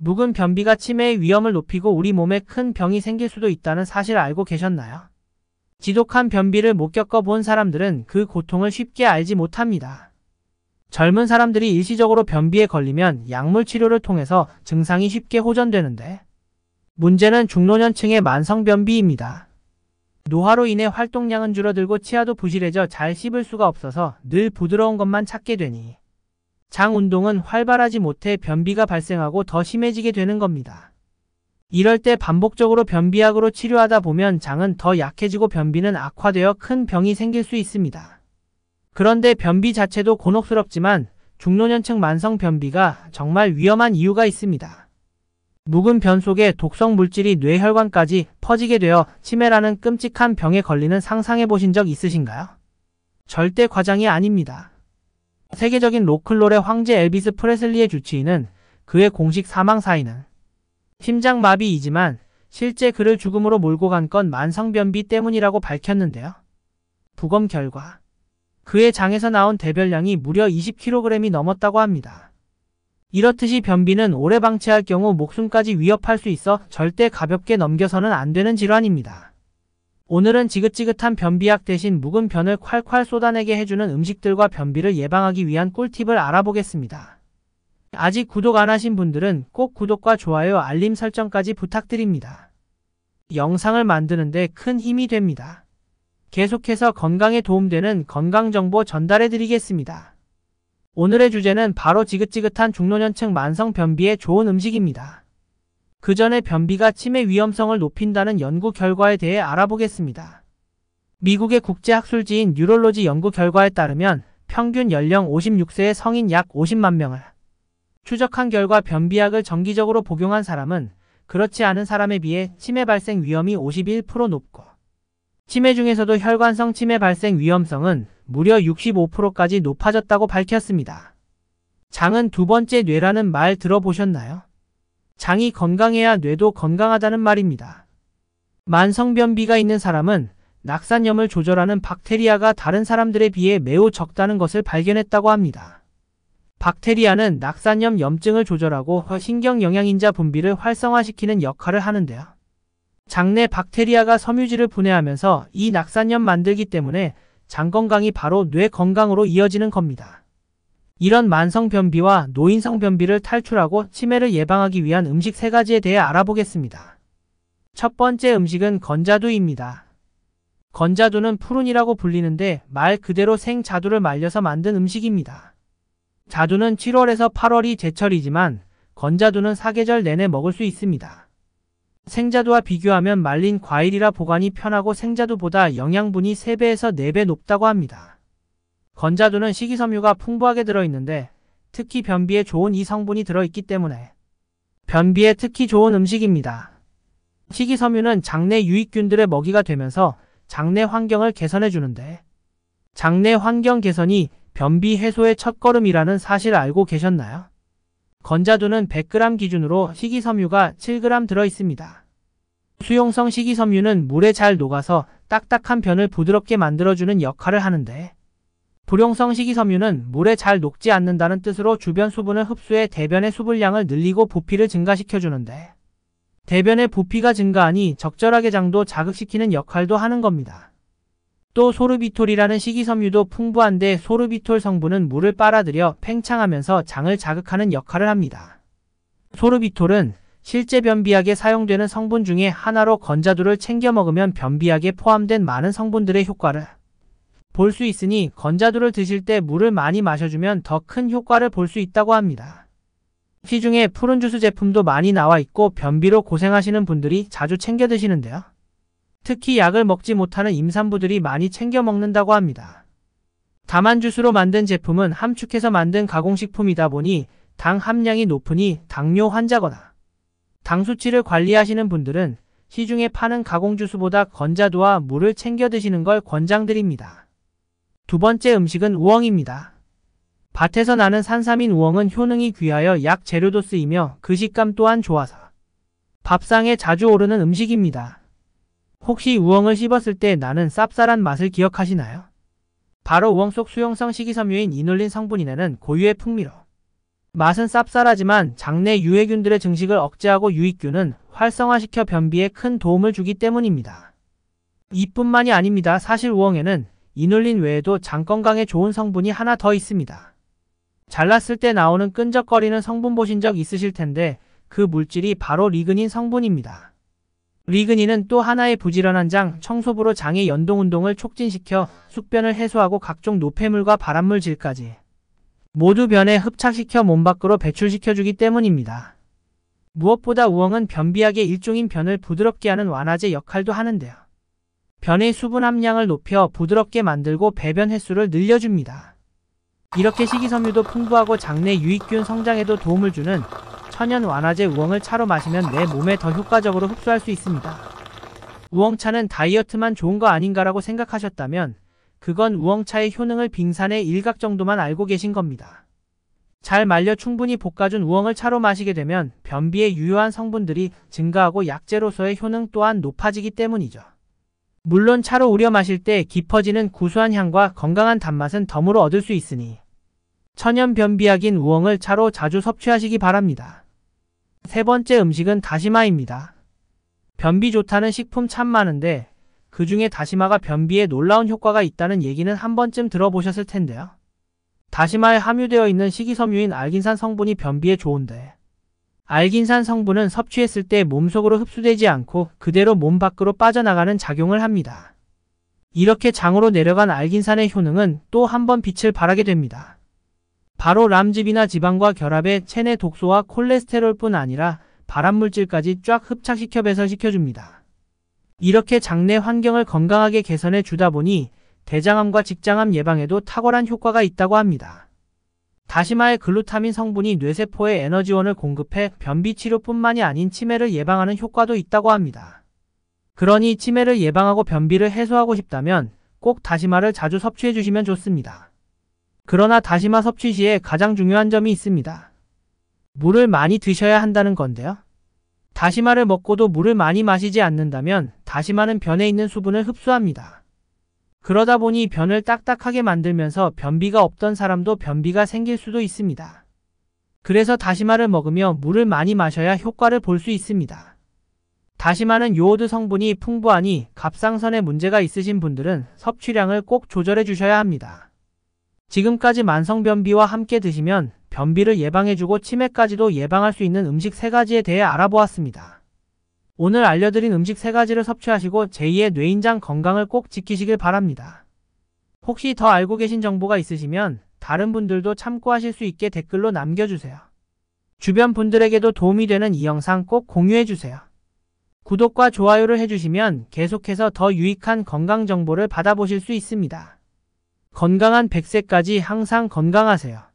묵은 변비가 치매의 위험을 높이고 우리 몸에 큰 병이 생길 수도 있다는 사실 알고 계셨나요? 지독한 변비를 못 겪어본 사람들은 그 고통을 쉽게 알지 못합니다. 젊은 사람들이 일시적으로 변비에 걸리면 약물 치료를 통해서 증상이 쉽게 호전되는데, 문제는 중노년층의 만성변비입니다. 노화로 인해 활동량은 줄어들고 치아도 부실해져 잘 씹을 수가 없어서 늘 부드러운 것만 찾게 되니 장 운동은 활발하지 못해 변비가 발생하고 더 심해지게 되는 겁니다. 이럴 때 반복적으로 변비약으로 치료하다 보면 장은 더 약해지고 변비는 악화되어 큰 병이 생길 수 있습니다. 그런데 변비 자체도 곤혹스럽지만 중노년층 만성변비가 정말 위험한 이유가 있습니다. 묵은 변 속에 독성 물질이 뇌혈관까지 퍼지게 되어 치매라는 끔찍한 병에 걸리는 상상해 보신 적 있으신가요? 절대 과장이 아닙니다. 세계적인 로큰롤의 황제 엘비스 프레슬리의 주치의는 그의 공식 사망 사인은 심장마비이지만 실제 그를 죽음으로 몰고 간 건 만성변비 때문이라고 밝혔는데요. 부검 결과 그의 장에서 나온 대변량이 무려 20kg이 넘었다고 합니다. 이렇듯이 변비는 오래 방치할 경우 목숨까지 위협할 수 있어 절대 가볍게 넘겨서는 안 되는 질환입니다. 오늘은 지긋지긋한 변비약 대신 묵은 변을 콸콸 쏟아내게 해주는 음식들과 변비를 예방하기 위한 꿀팁을 알아보겠습니다. 아직 구독 안 하신 분들은 꼭 구독과 좋아요, 알림 설정까지 부탁드립니다. 영상을 만드는데 큰 힘이 됩니다. 계속해서 건강에 도움되는 건강정보 전달해드리겠습니다. 오늘의 주제는 바로 지긋지긋한 중노년층 만성변비에 좋은 음식입니다. 그 전에 변비가 치매 위험성을 높인다는 연구 결과에 대해 알아보겠습니다. 미국의 국제학술지인 뉴럴로지 연구 결과에 따르면 평균 연령 56세의 성인 약 50만 명을 추적한 결과 변비약을 정기적으로 복용한 사람은 그렇지 않은 사람에 비해 치매 발생 위험이 51% 높고 치매 중에서도 혈관성 치매 발생 위험성은 무려 65%까지 높아졌다고 밝혔습니다. 장은 두 번째 뇌라는 말 들어보셨나요? 장이 건강해야 뇌도 건강하다는 말입니다. 만성변비가 있는 사람은 낙산염을 조절하는 박테리아가 다른 사람들에 비해 매우 적다는 것을 발견했다고 합니다. 박테리아는 낙산염 염증을 조절하고 신경영양인자 분비를 활성화시키는 역할을 하는데요. 장내 박테리아가 섬유질을 분해하면서 이 낙산염 만들기 때문에 장 건강이 바로 뇌 건강으로 이어지는 겁니다. 이런 만성변비와 노인성변비를 탈출하고 치매를 예방하기 위한 음식 3가지에 대해 알아보겠습니다. 첫 번째 음식은 건자두입니다. 건자두는 푸른이라고 불리는데 말 그대로 생자두를 말려서 만든 음식입니다. 자두는 7월에서 8월이 제철이지만 건자두는 사계절 내내 먹을 수 있습니다. 생자두와 비교하면 말린 과일이라 보관이 편하고 생자두보다 영양분이 3배에서 4배 높다고 합니다. 건자두는 식이섬유가 풍부하게 들어있는데 특히 변비에 좋은 이 성분이 들어있기 때문에 변비에 특히 좋은 음식입니다. 식이섬유는 장내 유익균들의 먹이가 되면서 장내 환경을 개선해주는데 장내 환경 개선이 변비 해소의 첫걸음이라는 사실 알고 계셨나요? 건자두는 100g 기준으로 식이섬유가 7g 들어있습니다. 수용성 식이섬유는 물에 잘 녹아서 딱딱한 변을 부드럽게 만들어주는 역할을 하는데 불용성 식이섬유는 물에 잘 녹지 않는다는 뜻으로 주변 수분을 흡수해 대변의 수분량을 늘리고 부피를 증가시켜주는데 대변의 부피가 증가하니 적절하게 장도 자극시키는 역할도 하는 겁니다. 또 소르비톨이라는 식이섬유도 풍부한데 소르비톨 성분은 물을 빨아들여 팽창하면서 장을 자극하는 역할을 합니다. 소르비톨은 실제 변비약에 사용되는 성분 중에 하나로 건자두를 챙겨 먹으면 변비약에 포함된 많은 성분들의 효과를 볼 수 있으니 건자두를 드실 때 물을 많이 마셔주면 더 큰 효과를 볼 수 있다고 합니다. 시중에 푸른 주스 제품도 많이 나와 있고 변비로 고생하시는 분들이 자주 챙겨 드시는데요. 특히 약을 먹지 못하는 임산부들이 많이 챙겨 먹는다고 합니다. 다만 주스로 만든 제품은 함축해서 만든 가공식품이다 보니 당 함량이 높으니 당뇨 환자거나 당 수치를 관리하시는 분들은 시중에 파는 가공 주스보다 건자두와 물을 챙겨 드시는 걸 권장드립니다. 두 번째 음식은 우엉입니다. 밭에서 나는 산삼인 우엉은 효능이 귀하여 약 재료도 쓰이며 그 식감 또한 좋아서 밥상에 자주 오르는 음식입니다. 혹시 우엉을 씹었을 때 나는 쌉쌀한 맛을 기억하시나요? 바로 우엉 속 수용성 식이섬유인 이눌린 성분이내는 고유의 풍미로 맛은 쌉쌀하지만 장내 유해균들의 증식을 억제하고 유익균은 활성화시켜 변비에 큰 도움을 주기 때문입니다. 이뿐만이 아닙니다. 사실 우엉에는 이눌린 외에도 장 건강에 좋은 성분이 하나 더 있습니다. 잘랐을 때 나오는 끈적거리는 성분 보신 적 있으실 텐데 그 물질이 바로 리그닌 성분입니다. 리그닌은 또 하나의 부지런한 장, 청소부로 장의 연동운동을 촉진시켜 숙변을 해소하고 각종 노폐물과 발암물 질까지 모두 변에 흡착시켜 몸 밖으로 배출시켜주기 때문입니다. 무엇보다 우엉은 변비약의 일종인 변을 부드럽게 하는 완화제 역할도 하는데요. 변의 수분 함량을 높여 부드럽게 만들고 배변 횟수를 늘려줍니다. 이렇게 식이섬유도 풍부하고 장내 유익균 성장에도 도움을 주는 천연 완화제 우엉을 차로 마시면 내 몸에 더 효과적으로 흡수할 수 있습니다. 우엉차는 다이어트만 좋은 거 아닌가라고 생각하셨다면 그건 우엉차의 효능을 빙산의 일각 정도만 알고 계신 겁니다. 잘 말려 충분히 볶아준 우엉을 차로 마시게 되면 변비에 유효한 성분들이 증가하고 약재로서의 효능 또한 높아지기 때문이죠. 물론 차로 우려 마실 때 깊어지는 구수한 향과 건강한 단맛은 덤으로 얻을 수 있으니 천연 변비약인 우엉을 차로 자주 섭취하시기 바랍니다. 세 번째 음식은 다시마입니다. 변비 좋다는 식품 참 많은데 그 중에 다시마가 변비에 놀라운 효과가 있다는 얘기는 한 번쯤 들어보셨을 텐데요. 다시마에 함유되어 있는 식이섬유인 알긴산 성분이 변비에 좋은데 알긴산 성분은 섭취했을 때 몸속으로 흡수되지 않고 그대로 몸 밖으로 빠져나가는 작용을 합니다. 이렇게 장으로 내려간 알긴산의 효능은 또 한 번 빛을 발하게 됩니다. 바로 람즙이나 지방과 결합해 체내 독소와 콜레스테롤뿐 아니라 발암물질까지 쫙 흡착시켜 배설시켜줍니다. 이렇게 장내 환경을 건강하게 개선해 주다 보니 대장암과 직장암 예방에도 탁월한 효과가 있다고 합니다. 다시마의 글루타민 성분이 뇌세포에 에너지원을 공급해 변비 치료뿐만이 아닌 치매를 예방하는 효과도 있다고 합니다. 그러니 치매를 예방하고 변비를 해소하고 싶다면 꼭 다시마를 자주 섭취해 주시면 좋습니다. 그러나 다시마 섭취 시에 가장 중요한 점이 있습니다. 물을 많이 드셔야 한다는 건데요. 다시마를 먹고도 물을 많이 마시지 않는다면 다시마는 변에 있는 수분을 흡수합니다. 그러다 보니 변을 딱딱하게 만들면서 변비가 없던 사람도 변비가 생길 수도 있습니다. 그래서 다시마를 먹으며 물을 많이 마셔야 효과를 볼 수 있습니다. 다시마는 요오드 성분이 풍부하니 갑상선에 문제가 있으신 분들은 섭취량을 꼭 조절해 주셔야 합니다. 지금까지 만성변비와 함께 드시면 변비를 예방해주고 치매까지도 예방할 수 있는 음식 3가지에 대해 알아보았습니다. 오늘 알려드린 음식 3가지를 섭취하시고 제2의 뇌인장 건강을 꼭 지키시길 바랍니다. 혹시 더 알고 계신 정보가 있으시면 다른 분들도 참고하실 수 있게 댓글로 남겨주세요. 주변 분들에게도 도움이 되는 이 영상 꼭 공유해주세요. 구독과 좋아요를 해주시면 계속해서 더 유익한 건강 정보를 받아보실 수 있습니다. 건강한 100세까지 항상 건강하세요.